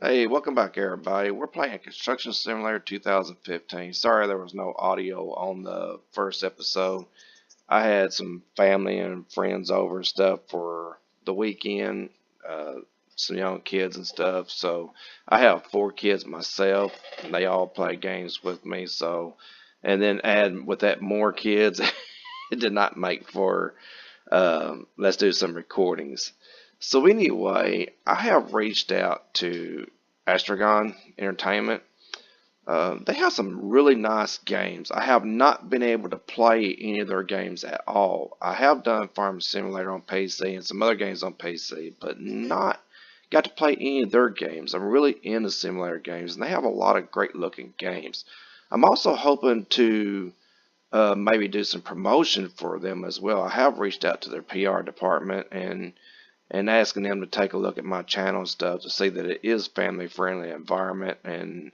Hey, welcome back everybody. We're playing Construction Simulator 2015. Sorry there was no audio on the first episode. I had some family and friends over and stuff for the weekend, uh, some young kids and stuff. So I have 4 kids myself, and they all play games with me. And then add with that more kids, it did not make for let's do some recordings. So anyway, I have reached out to Astragon Entertainment. They have some really nice games. I have not been able to play any of their games at all. I have done Farm Simulator on PC and some other games on PC, but not got to play any of their games. I'm really into simulator games, and they have a lot of great looking games. I'm also hoping to maybe do some promotion for them as well. I have reached out to their PR department and asking them to take a look at my channel and stuff to see that it is family friendly environment, and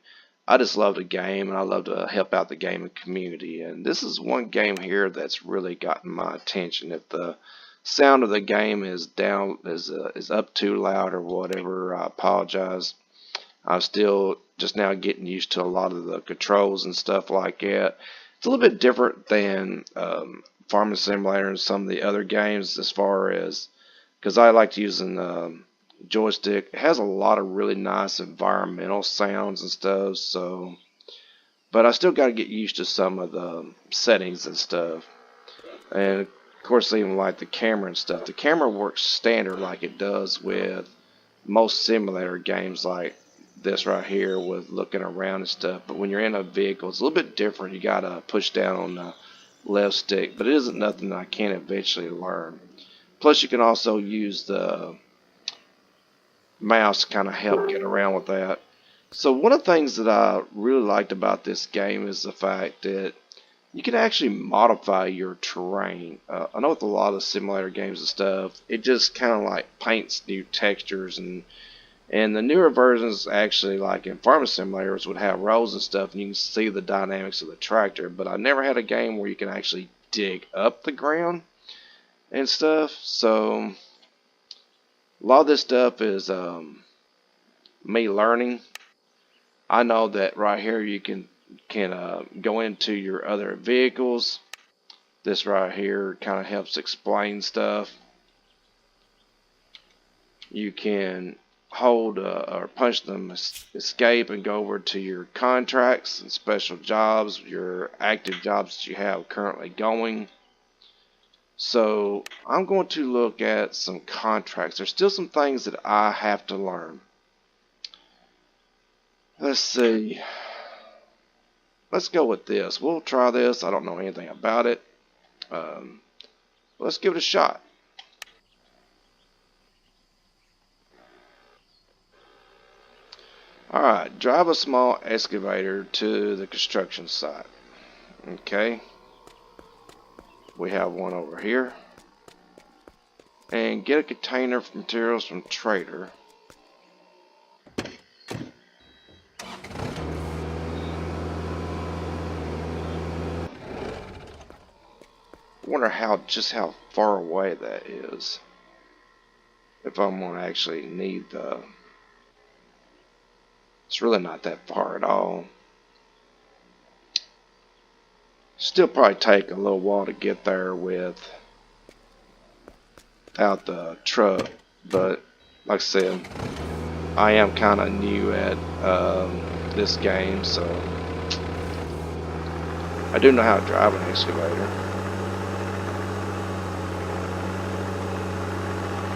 I just love the game and I love to help out the gaming community. And this is one game here that's really gotten my attention. If the sound of the game is down is up too loud or whatever, I apologize. I'm still just now getting used to a lot of the controls and stuff like that. It's a little bit different than Farming Simulator and some of the other games as far as, because I like using joystick. It has a lot of really nice environmental sounds and stuff, so but I still got to get used to some of the settings and stuff. And of course, even like the camera and stuff. The camera works standard like it does with most simulator games like this right here with looking around and stuff. But when you're in a vehicle, it's a little bit different. You got to push down on the left stick, but it isn't nothing that I can't eventually learn. Plus, you can also use the mouse to kind of help get around with that. So one of the things that I really liked about this game is the fact that you can actually modify your terrain. I know with a lot of simulator games and stuff, it just kind of like paints new textures, and the newer versions actually, like in farming simulators, would have roads and stuff, and you can see the dynamics of the tractor. But I never had a game where you can actually dig up the ground and stuff. So a lot of this stuff is me learning. I know that right here you can go into your other vehicles. This right here kind of helps explain stuff. You can hold or punch them escape and go over to your contracts and special jobs, your active jobs that you have currently going. So I'm going to look at some contracts. There's still some things that I have to learn. Let's see. Let's go with this. We'll try this. I don't know anything about it. Let's give it a shot. Alright, drive a small excavator to the construction site. Okay. We have one over here. And get a container of materials from trader. Wonder just how far away that is. If I'm gonna actually need the. It's really not that far at all. Still probably take a little while to get there without the truck, but like I said, I am kind of new at this game, so I do know how to drive an excavator,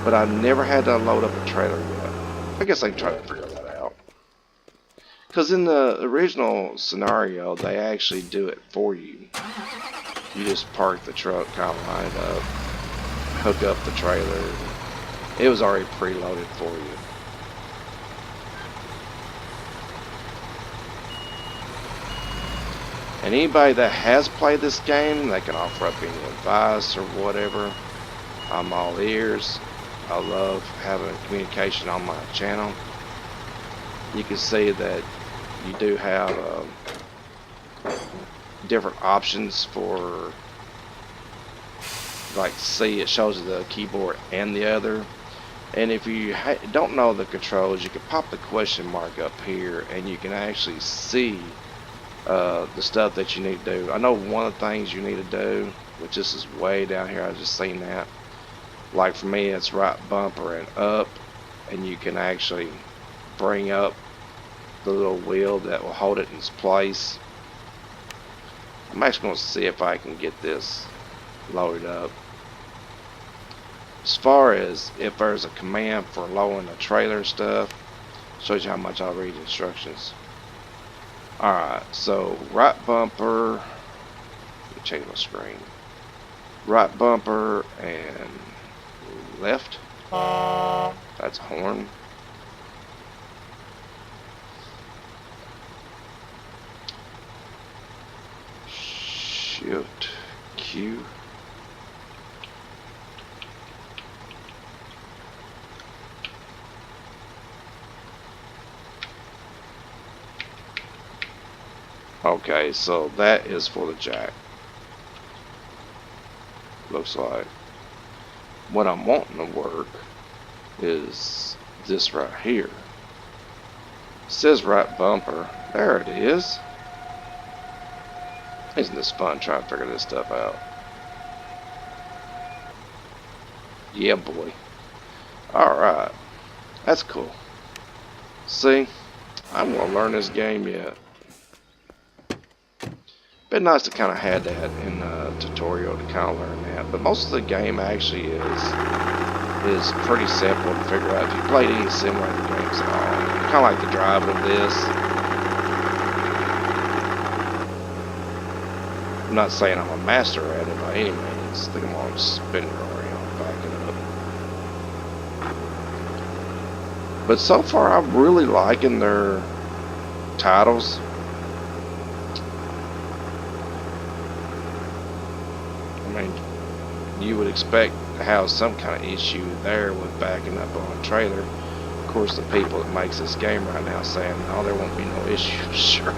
but I've never had to load up a trailer yet. I guess I can try to figure that out. Because in the original scenario, they actually do it for you. You just park the truck, kind of line it up, hook up the trailer. It was already preloaded for you. And anybody that has played this game, they can offer up any advice or whatever. I'm all ears. I love having communication on my channel. You can see that you do have different options for, like, see, it shows you the keyboard and the other. And if you don't know the controls, you can pop the question mark up here and you can actually see the stuff that you need to do. I know one of the things you need to do, which this is way down here, I just seen that. Like for me, it's right bumper and up, and you can actually bring up the little wheel that will hold it in its place. I'm actually going to see if I can get this loaded up. As far as if there's a command for lowering the trailer stuff, shows you how much I'll read instructions. Alright, so right bumper, let me change my screen. Right bumper and left, that's horn. Shift Q. Okay, so that is for the jack. Looks like. What I'm wanting to work is this right here. It says right bumper. There it is. Isn't this fun trying to figure this stuff out? Yeah, boy. Alright. That's cool. See, I'm going to learn this game yet. Been nice to kind of have that in a tutorial to kind of learn that, but most of the game actually is pretty simple to figure out if you played any simulator games at all. Kind of like the driving of this. I'm not saying I'm a master at it by any means. Think I'm all spinning around, backing up. But so far, I'm really liking their titles. I mean, you would expect to have some kind of issue there with backing up on a trailer. Of course, the people that makes this game right now saying, no, there won't be no issue, sure.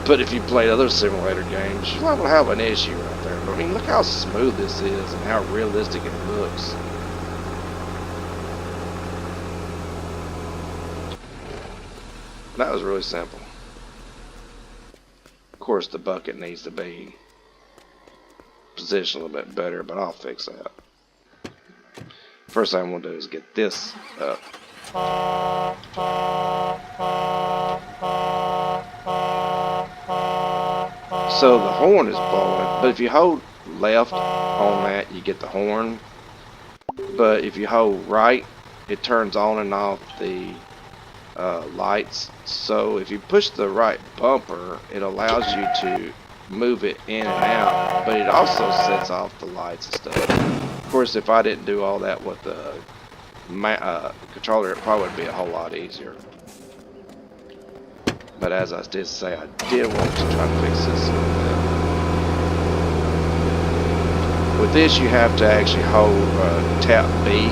But if you played other simulator games, you're liable to have an issue right there. But I mean, look how smooth this is and how realistic it looks. That was really simple. Of course, the bucket needs to be positioned a little bit better, but I'll fix that. First thing I'm going to do is get this up. So the horn is blowing, but if you hold left on that, you get the horn. But if you hold right, it turns on and off the lights. So if you push the right bumper, it allows you to move it in and out, but it also sets off the lights and stuff. Of course, if I didn't do all that with the controller, it probably would be a whole lot easier. But as I did say, I did want to try to fix this a little bit. With this, you have to actually hold tap B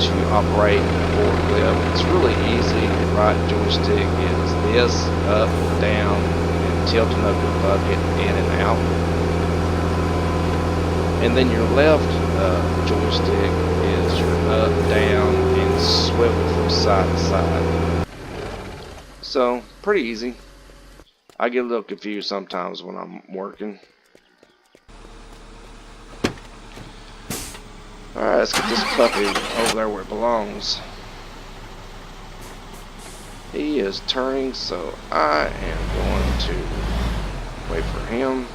to operate the forklift. It's really easy. The right joystick is this, up, down, and tilting up the bucket in and out. And then your left joystick is your up, down, and swivel from side to side. So, pretty easy. I get a little confused sometimes when I'm working. Alright, let's get this puppy over there where it belongs. He is turning, so I am going to wait for him.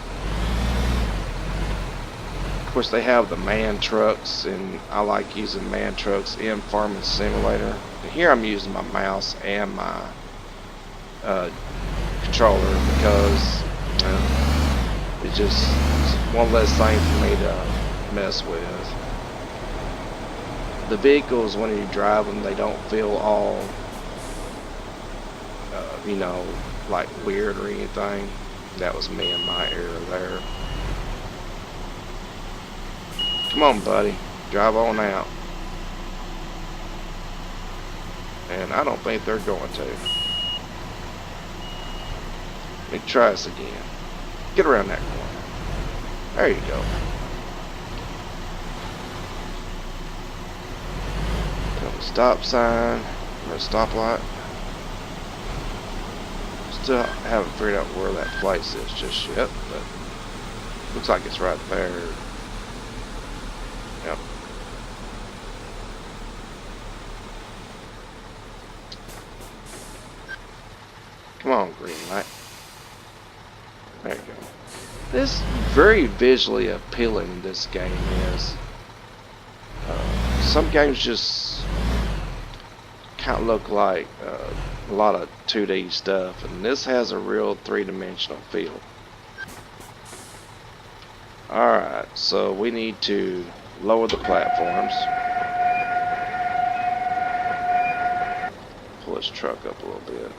Of course, they have the man trucks, and I like using man trucks in Farming Simulator. And here I'm using my mouse and my controller because it's just one less thing for me to mess with. The vehicles, when you drive them, they don't feel all you know, like weird or anything. That was me in my era there. Come on, buddy, drive on out. And I don't think they're going to. Let me try this again. Get around that corner. There you go. Stop sign or a stoplight. Still haven't figured out where that place is just yet, but looks like it's right there. Yep. Come on, green light. There you go. This very visually appealing, this game is. Some games just kind of look like a lot of 2D stuff, and this has a real three-dimensional feel. Alright, so we need to lower the platforms. Pull this truck up a little bit.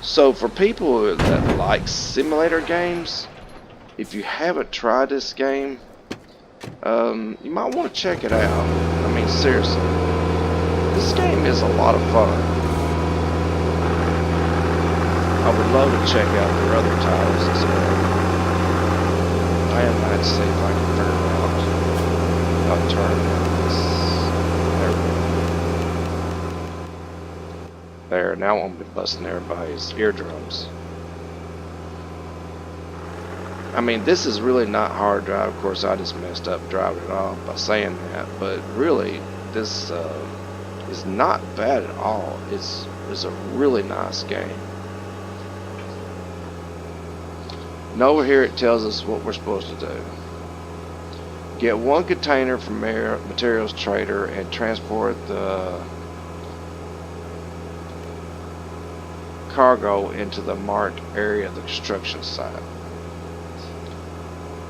So for people that like simulator games, if you haven't tried this game, you might want to check it out. I mean, seriously, this game is a lot of fun. I would love to check out their other titles as well. I might see if I can figure out how to turn this. There we go. There, now I won't be busting everybody's eardrums. I mean, this is really not hard to drive. Of course, I just messed up driving it off by saying that, but really, this is not bad at all. It's a really nice game. And over here it tells us what we're supposed to do. Get one container from materials trader and transport the cargo into the marked area of the construction site.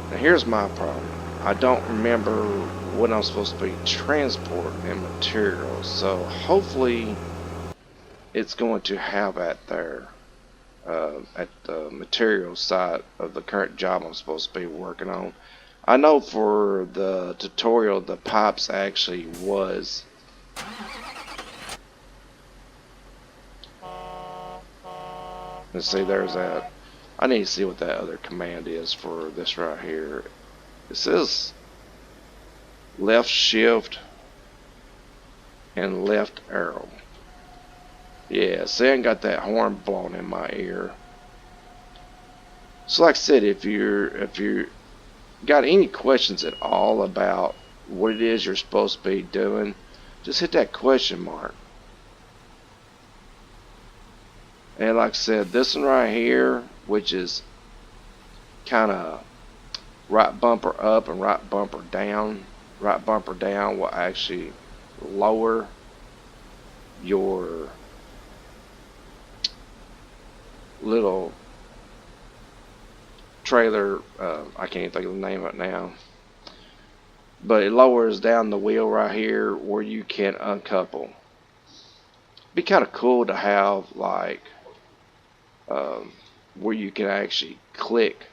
Now here's my problem. I don't remember what I'm supposed to be transporting in materials, so hopefully it's going to have that there at the materials side of the current job I'm supposed to be working on. I know for the tutorial the pipes actually was let's see, there's that. I need to see what that other command is for this right here. It says left shift and left arrow. Yeah, see, I got that horn blowing in my ear. So like I said, if you got any questions at all about what it is you're supposed to be doing, just hit that question mark. And like I said, this one right here, which is kind of right bumper up and right bumper down. Right bumper down will actually lower your little trailer. I can't think of the name of it now, but it lowers down the wheel right here where you can uncouple. Be kind of cool to have like where you can actually click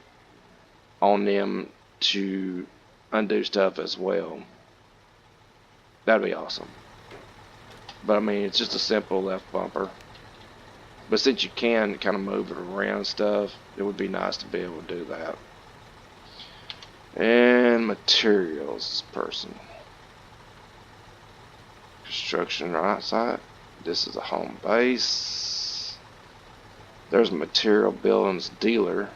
on them to undo stuff as well. That'd be awesome. But I mean, it's just a simple left bumper. But since you can kind of move it around and stuff, it would be nice to be able to do that. And materials person. Construction right side. This is a home base. There's a material buildings dealer.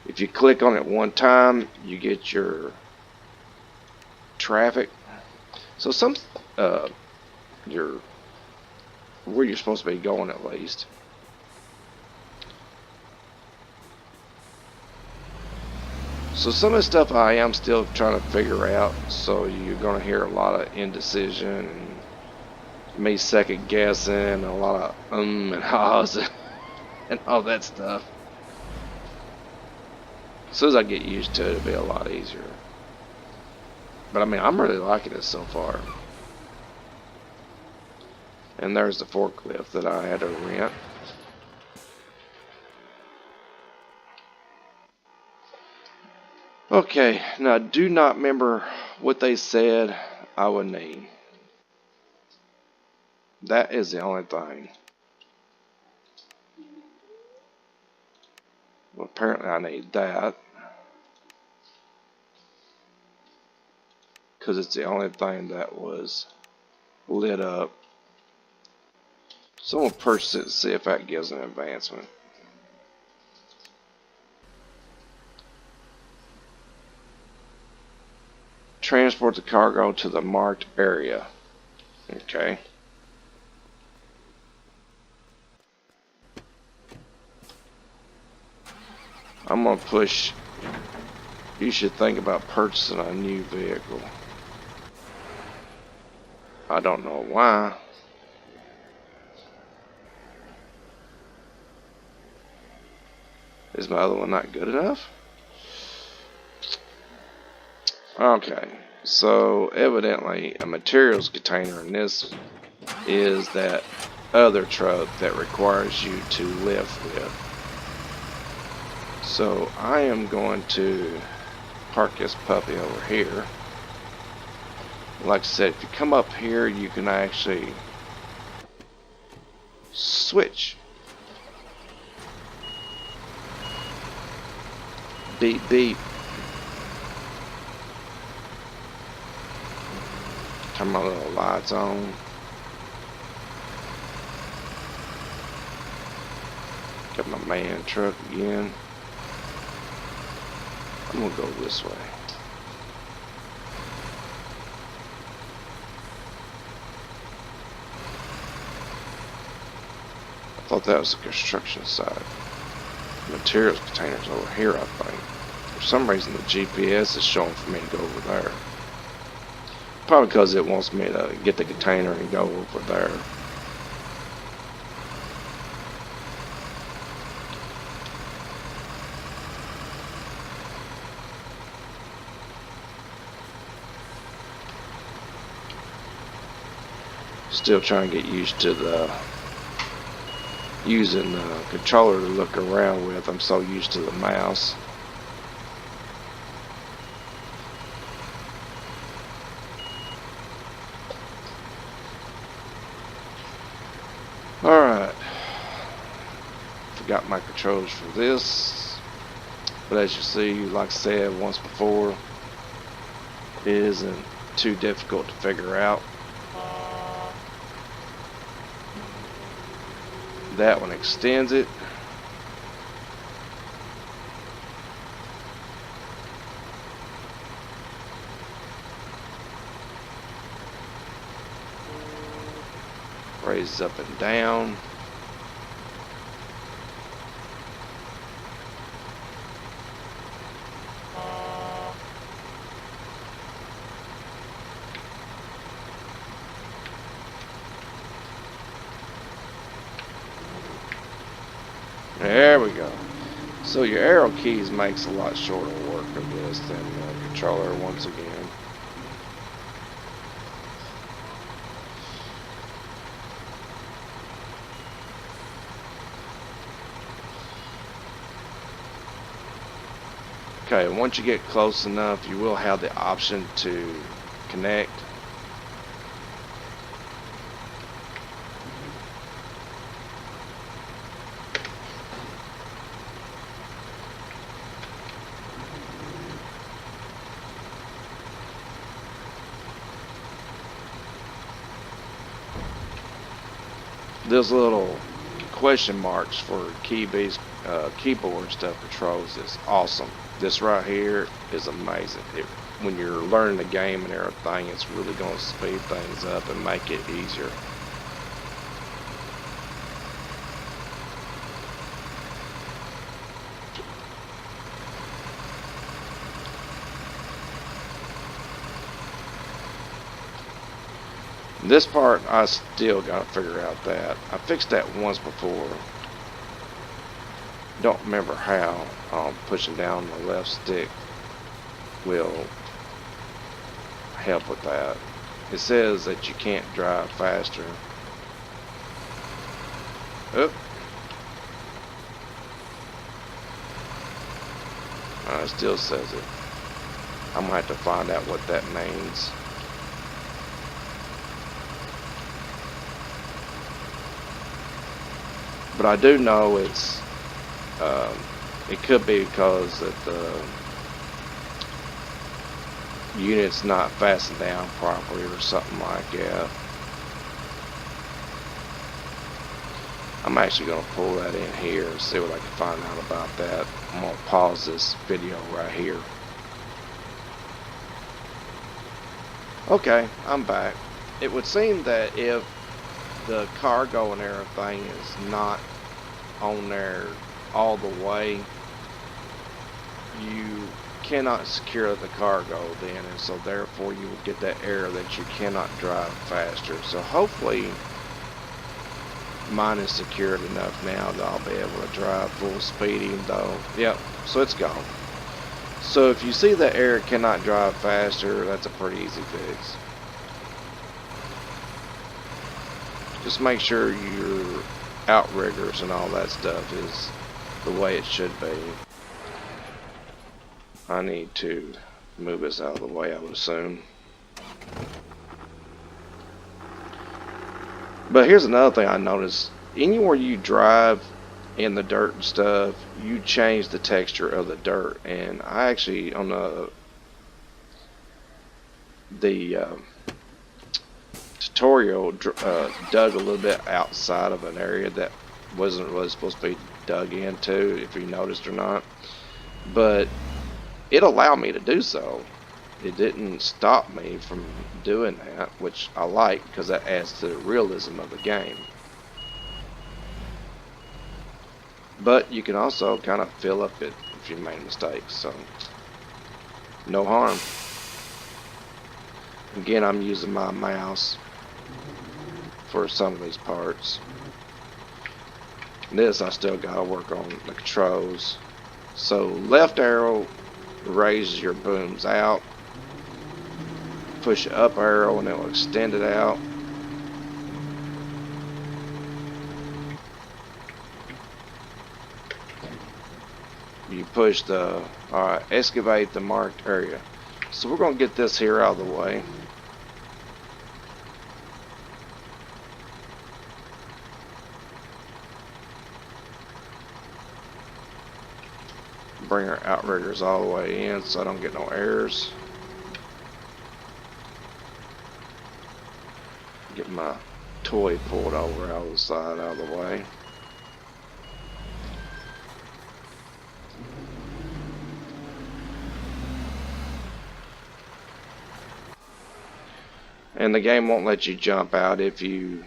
If you click on it one time, you get your traffic. So some your where you're supposed to be going at least. So some of the stuff I am still trying to figure out, so you're going to hear a lot of indecision and me second guessing, a lot of and ahs and all that stuff. As soon as I get used to it, it'll be a lot easier. But I mean, I'm really liking it so far. And there's the forklift that I had to rent. Okay, now I do not remember what they said I would need. That is the only thing. Well, apparently I need that, because it's the only thing that was lit up. So I'm gonna purchase it and see if that gives an advancement. Transport the cargo to the marked area. Okay. I'm gonna push. You should think about purchasing a new vehicle. I don't know why. Is my other one not good enough? Okay, so evidently a materials container in this is that other truck that requires you to lift with. So I am going to park this puppy over here. Like I said, if you come up here, you can actually switch. Beep beep. Turn my little lights on. Got my man truck again. I'm gonna go this way. I thought that was the construction side. Materials containers over here, I think. For some reason the GPS is showing for me to go over there. Probably because it wants me to get the container and go over there. Still trying to get used to using the controller to look around with. I'm so used to the mouse. Alright. Forgot my controls for this. But as you see, like I said once before, it isn't too difficult to figure out. That one extends it. Raises up and down. There we go. So your arrow keys makes a lot shorter work of this than the controller once again. Okay, once you get close enough, you will have the option to connect. Those little question marks for key-based keyboard stuff controls is awesome. This right here is amazing. When you're learning the game and everything, it's really going to speed things up and make it easier. This part, I still got to figure out that. I fixed that once before. Don't remember how. Pushing down the left stick will help with that. It says that you can't drive faster. Oop. It still says it. I'm gonna have to find out what that means. But I do know it's It could be because that the unit's not fastened down properly or something like that. I'm actually going to pull that in here and see what I can find out about that. I'm going to pause this video right here. Okay, I'm back. It would seem that if the cargo and everything is not on there all the way, you cannot secure the cargo then, and so therefore you will get that error that you cannot drive faster. So hopefully mine is secured enough now that I'll be able to drive full speed, even though, yep, so it's gone. So if you see the error cannot drive faster, that's a pretty easy fix. Just make sure your outriggers and all that stuff is the way it should be. I need to move this out of the way, I would assume. But here's another thing I noticed. Anywhere you drive in the dirt and stuff, you change the texture of the dirt. And I actually, on the tutorial, dug a little bit outside of an area that wasn't really supposed to be dug into, if you noticed or not. But it allowed me to do so. It didn't stop me from doing that, which I like because that adds to the realism of the game. But you can also kind of fill up it if you made mistakes, so no harm. Again, I'm using my mouse for some of these parts. This I still gotta work on the controls. So left arrow raises your booms out. Push up arrow and it will extend it out. You push the excavate the marked area. So we're going to get this here out of the way. Bring our outriggers all the way in so I don't get no errors. Get my toy pulled over out of the side, out of the way. And the game won't let you jump out if you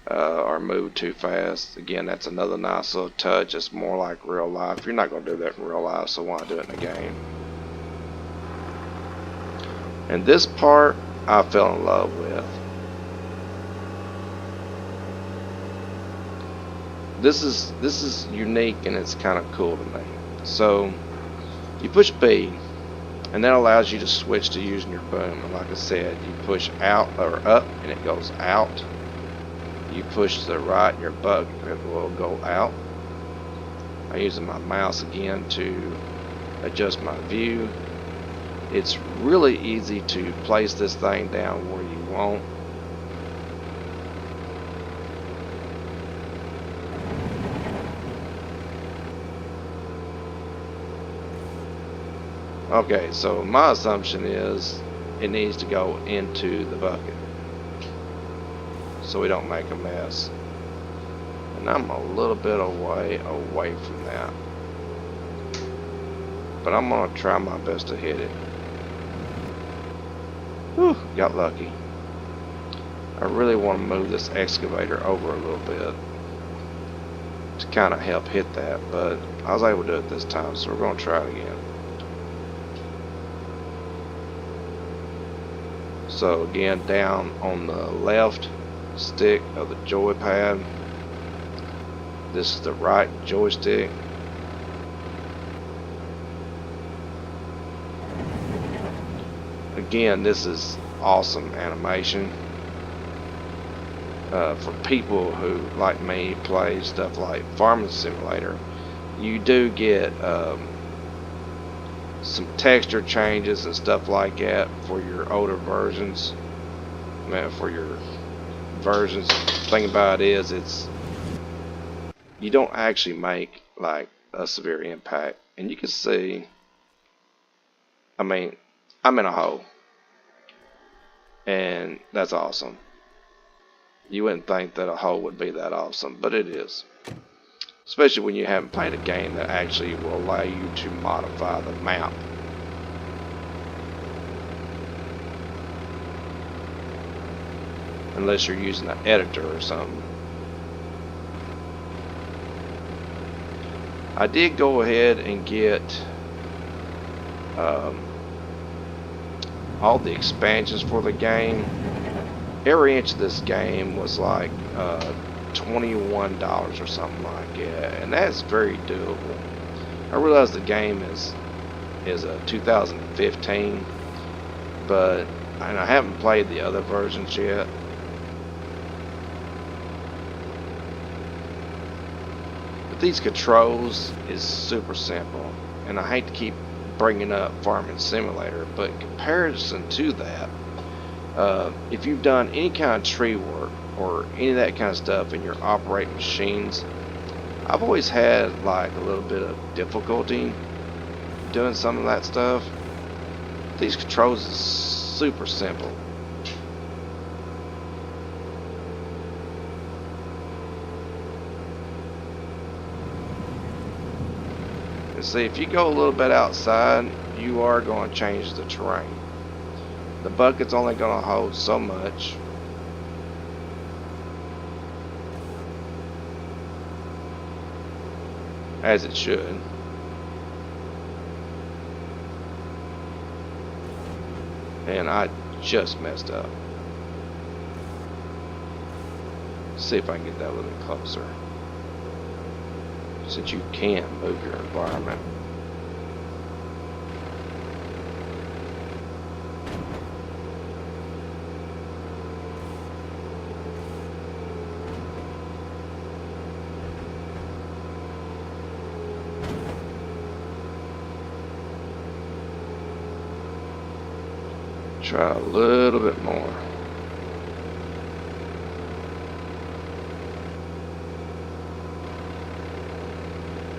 are moved too fast. Again, that's another nice little touch. It's more like real life. You're not going to do that in real life, so why do it in a game? And this part I fell in love with. This is unique and it's kind of cool to me. So you push B, and that allows you to switch to using your boom. And like I said, you push out or up and it goes out. You push to the right and your butt will go out. I'm using my mouse again to adjust my view. It's really easy to place this thing down where you want. Okay, so my assumption is it needs to go into the bucket so we don't make a mess. And I'm a little bit away from that. But I'm going to try my best to hit it. Whew, got lucky. I really want to move this excavator over a little bit to kind of help hit that, but I was able to do it this time, so we're going to try it again. So again, down on the left stick of the joypad, this is the right joystick. Again, this is awesome animation for people who, like me, play stuff like Farming Simulator. You do get some texture changes and stuff like that for your older versions. For your versions, the thing about it is, you don't actually make like a severe impact And you can see, I mean, I'm in a hole. And that's awesome. You wouldn't think that a hole would be that awesome, but it is. Especially when you haven't played a game that actually will allow you to modify the map. Unless you're using an editor or something. I did go ahead and get all the expansions for the game. Every inch of this game was like $21 or something like that, and that's very doable. I realize the game is a 2015, and I haven't played the other versions yet. But these controls is super simple, and I hate to keep bringing up Farming Simulator, but in comparison to that, if you've done any kind of tree work or any of that kind of stuff in your operating machines, I've always had like a little bit of difficulty doing some of that stuff. These controls is super simple. And see, if you go a little bit outside, you are going to change the terrain. The bucket's only going to hold so much. As it should. And I just messed up. See if I can get that a little bit closer. Since you can move your environment. Try a little bit more.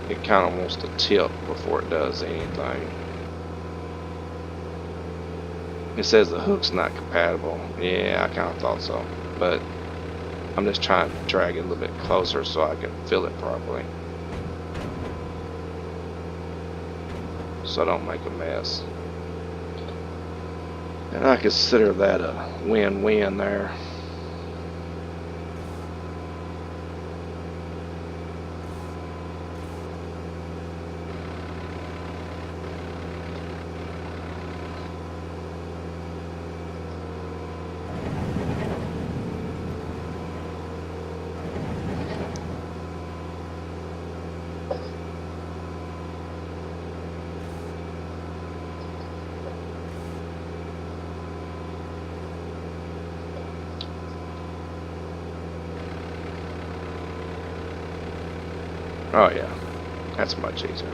It kind of wants to tilt before it does anything. It says the hook's not compatible. Yeah, I kind of thought so. But I'm just trying to drag it a little bit closer so I can feel it properly. So I don't make a mess. And I consider that a win-win there. Oh yeah, that's much easier.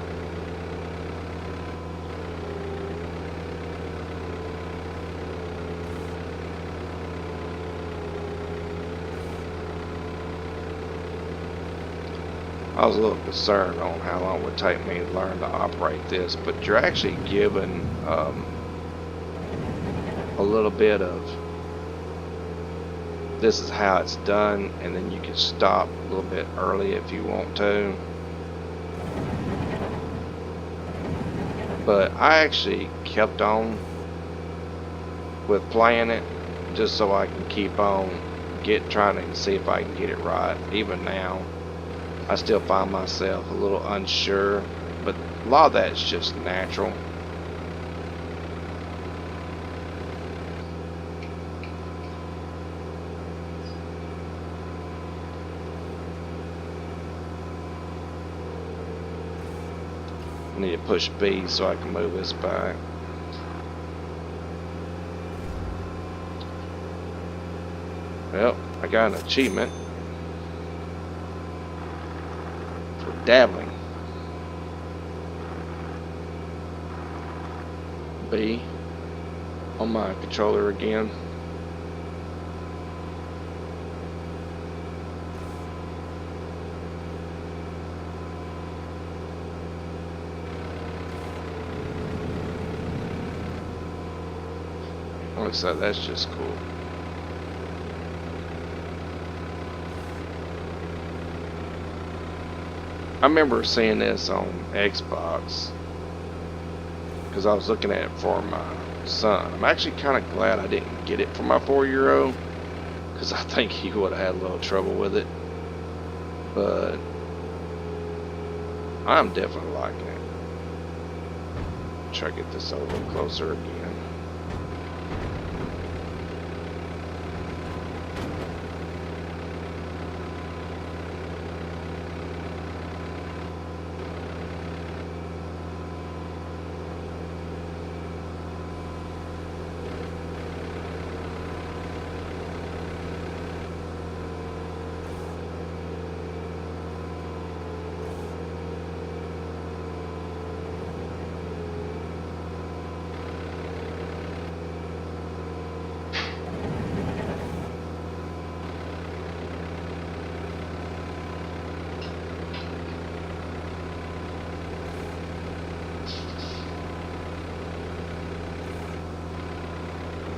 I was a little concerned on how long it would take me to learn to operate this, but you're actually given a little bit of this is how it's done, and then you can stop a little bit early if you want to. But I actually kept on with playing it just so I can keep on trying to see if I can get it right. Even now, I still find myself a little unsure, but a lot of that is just natural. I need to push B so I can move this back. Well, I got an achievement for dabbling. B on my controller again. looks like that's just cool. I remember seeing this on Xbox because I was looking at it for my son. I'm actually kind of glad I didn't get it for my 4-year-old because I think he would have had a little trouble with it. But I'm definitely liking it. Try to get this a little closer again.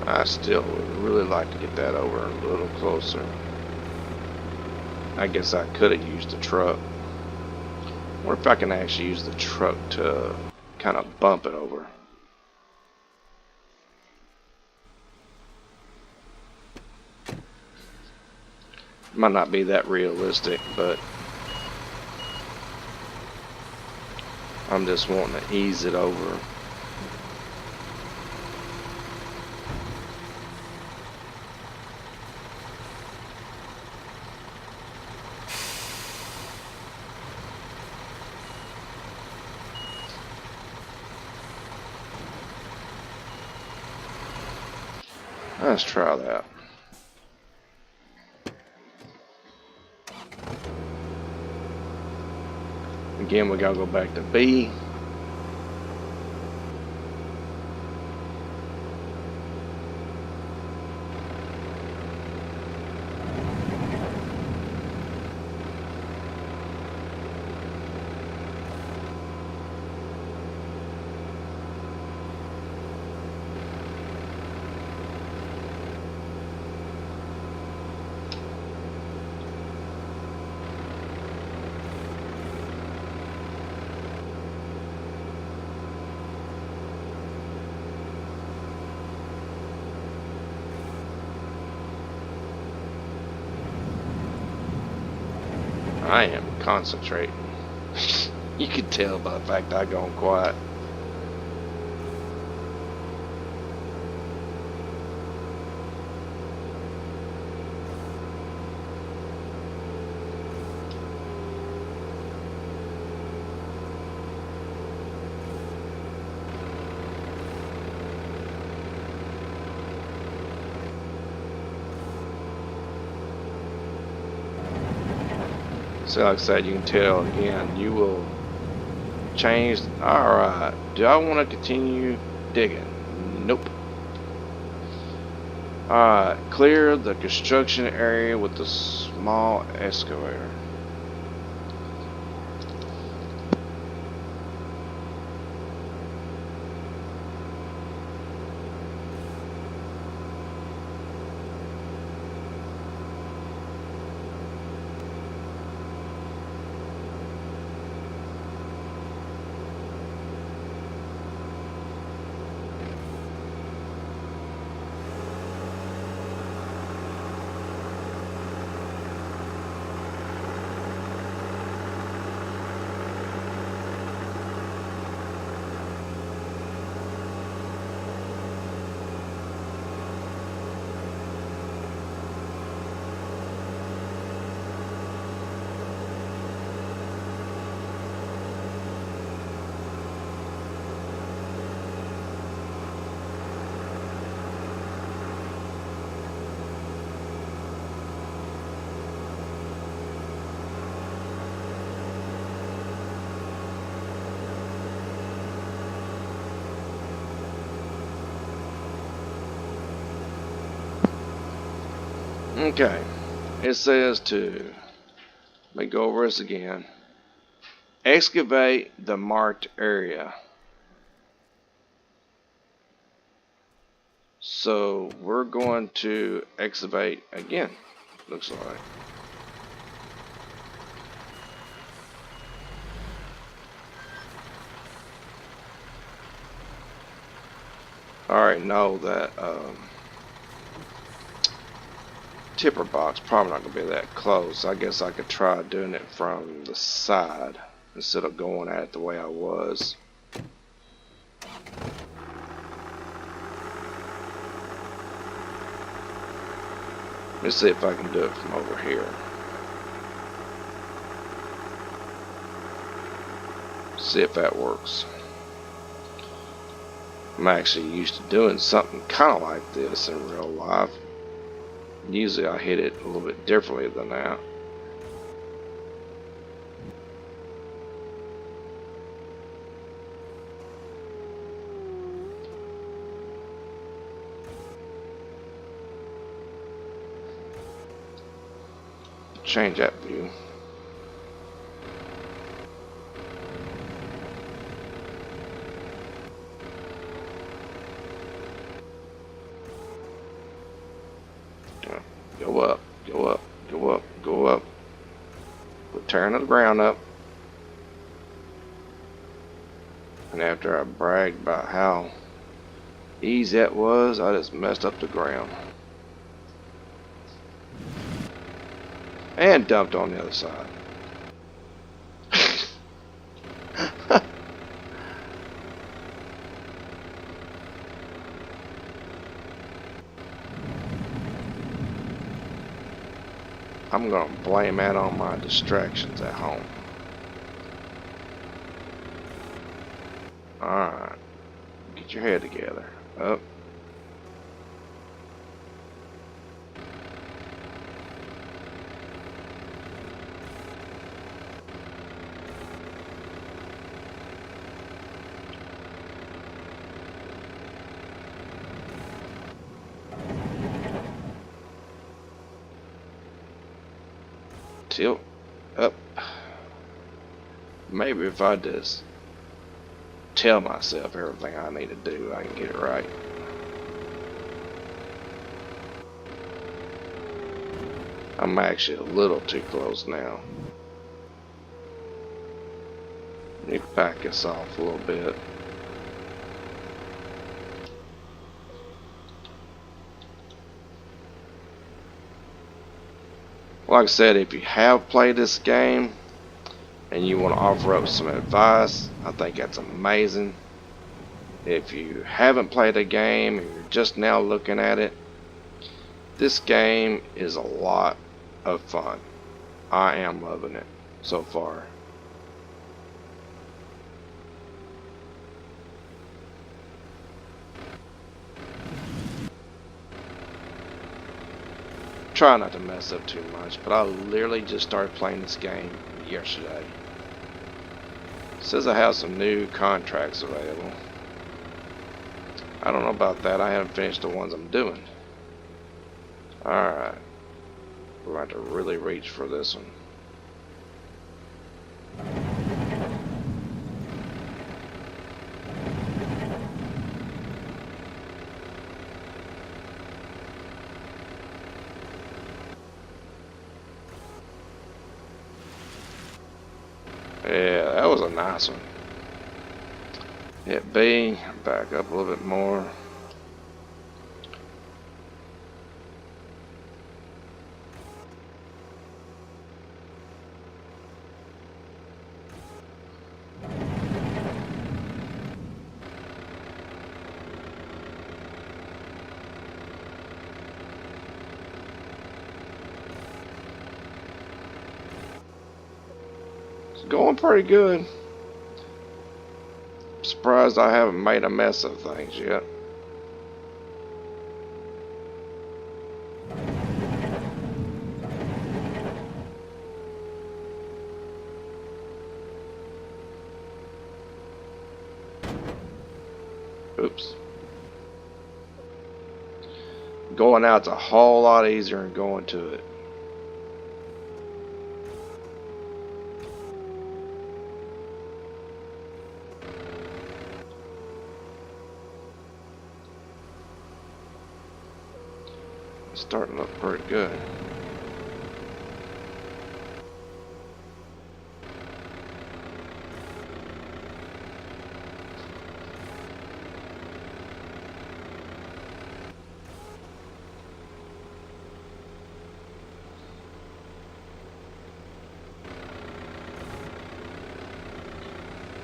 I still would really like to get that over a little closer. I guess I could have used the truck. I wonder if I can actually use the truck to kind of bump it over. Might not be that realistic, but I'm just wanting to ease it over. Let's try that. Again, we gotta go back to B. I am concentrating. You can tell by the fact I gone quiet. So like I said, you can tell again, you will change. Alright, do I want to continue digging? Nope. Alright, clear the construction area with the small excavator. Okay, it says to, let me go over this again. Excavate the marked area. So we're going to excavate again, looks like. I already know that tipper box probably not going to be that close. I guess I could try doing it from the side instead of going at it the way I was. Let's see if I can do it from over here. See if that works. I'm actually used to doing something kind of like this in real life. Usually I hit it a little bit differently than that. Change that view. Go up, go up, go up, go up. We're tearing the ground up. And after I bragged about how easy that was, I just messed up the ground. And dumped on the other side. I'm gonna blame that on my distractions at home. Alright. Get your head together. Up. Tilt. Up. Maybe if I just tell myself everything I need to do, I can get it right. I'm actually a little too close now. Need to back this off a little bit. Like I said, if you have played this game and you want to offer up some advice, I think that's amazing. If you haven't played a game and you're just now looking at it, this game is a lot of fun. I am loving it so far. Try not to mess up too much, but I literally just started playing this game yesterday. It says I have some new contracts available. I don't know about that. I haven't finished the ones I'm doing. Alright. We're going to really reach for this one. Yeah, that was a nice one. Hit B, back up a little bit more. It's going pretty good. Surprised I haven't made a mess of things yet. Oops. Going out's a whole lot easier than going to it. starting to look pretty good.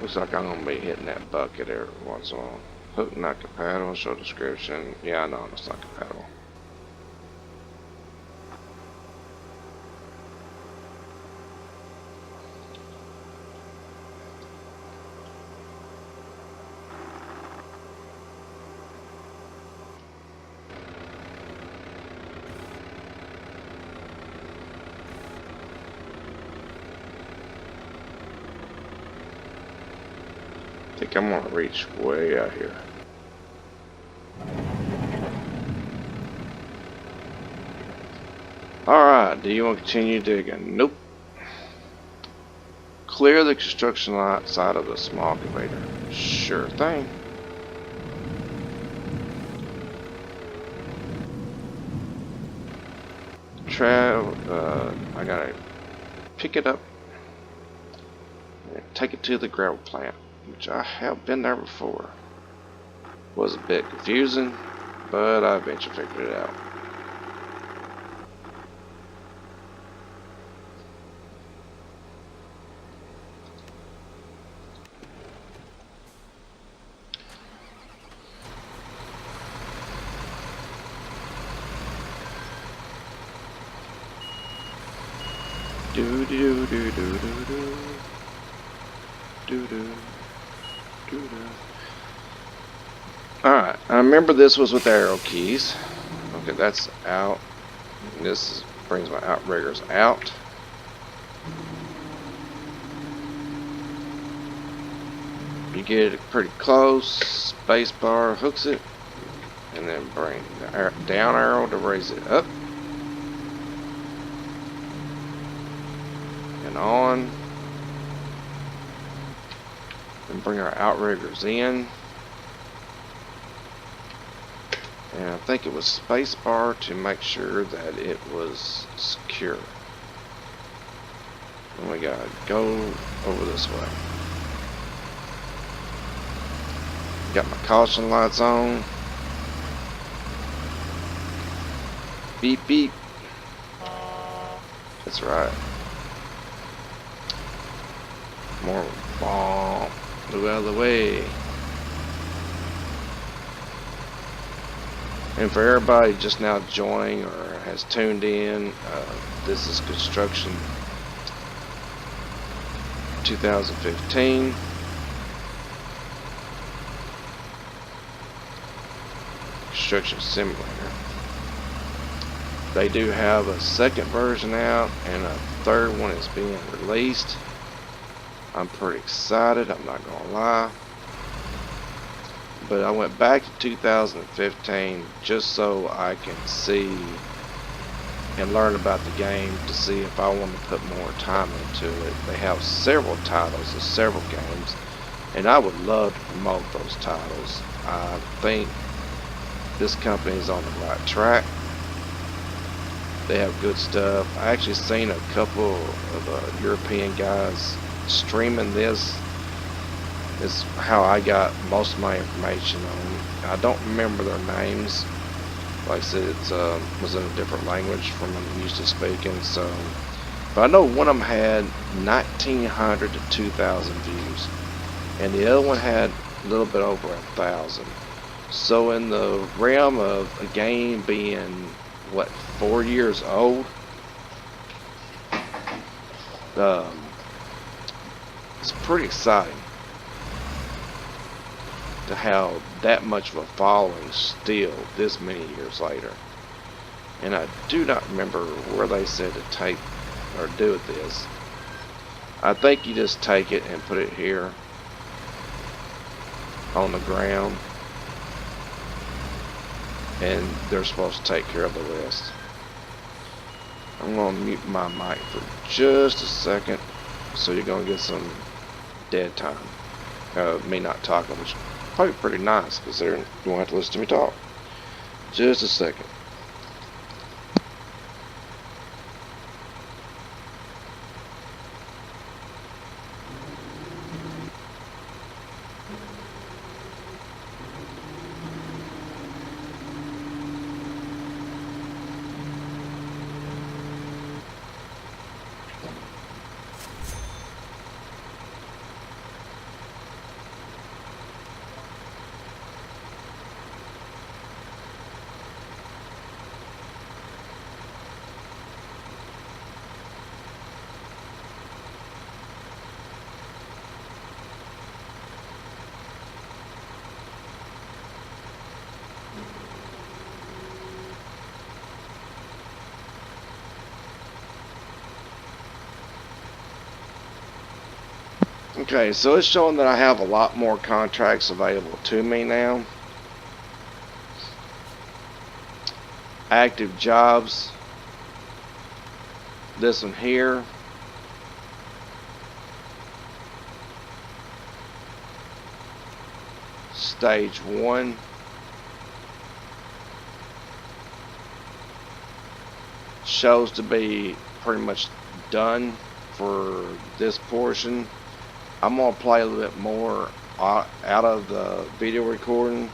Looks like I'm gonna be hitting that bucket every once in a while. Hook not compatible, show description. Yeah, I know it's not compatible. I think I'm gonna reach way out here. Alright, do you want to continue digging? Nope. Clear the construction lot side of the small conveyor. Sure thing. I gotta pick it up and take it to the gravel plant, which I have been there before. Was a bit confusing, but I eventually figured it out. Do do do do do do do do do do. Alright, I remember this was with arrow keys. Okay, that's out. This brings my outriggers out. You get it pretty close, spacebar hooks it, and then bring the down arrow to raise it up. And on. And bring our outriggers in. And I think it was spacebar to make sure that it was secure. And we gotta go over this way. Got my caution lights on. Beep beep. That's right. More bomb. Move out of the way. And for everybody just now joining or has tuned in, this is Construction 2015. Construction Simulator. They do have a second version out and a third one is being released. I'm pretty excited, I'm not gonna lie. But I went back to 2015 just so I can see and learn about the game to see if I want to put more time into it. They have several titles of several games and I would love to promote those titles. I think this company is on the right track. They have good stuff. I actually seen a couple of European guys streaming this. Is how I got most of my information on. I don't remember their names. Like I said, it was in a different language from I'm used to speaking. So, but I know one of them had 1,900 to 2,000 views, and the other one had a little bit over 1,000. So in the realm of a game being what 4 years old, it's pretty exciting to have that much of a following still this many years later. And I do not remember where they said to take or do with this. I think you just take it and put it here on the ground and they're supposed to take care of the rest. I'm going to mute my mic for just a second so you're going to get some dead time. Me not talking, which probably pretty nice considering you won't have to listen to me talk. Just a second. Okay, so it's showing that I have a lot more contracts available to me now. Active jobs. This one here. Stage 1. Shows to be pretty much done for this portion. I'm going to play a little bit more out of the video recording,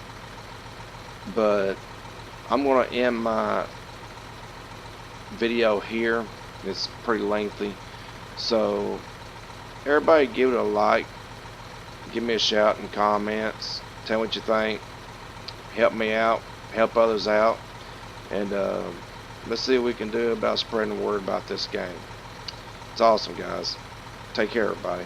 but I'm going to end my video here. It's pretty lengthy, so everybody give it a like, give me a shout in comments, tell me what you think, help me out, help others out, and let's see what we can do about spreading the word about this game. It's awesome, guys. Take care, everybody.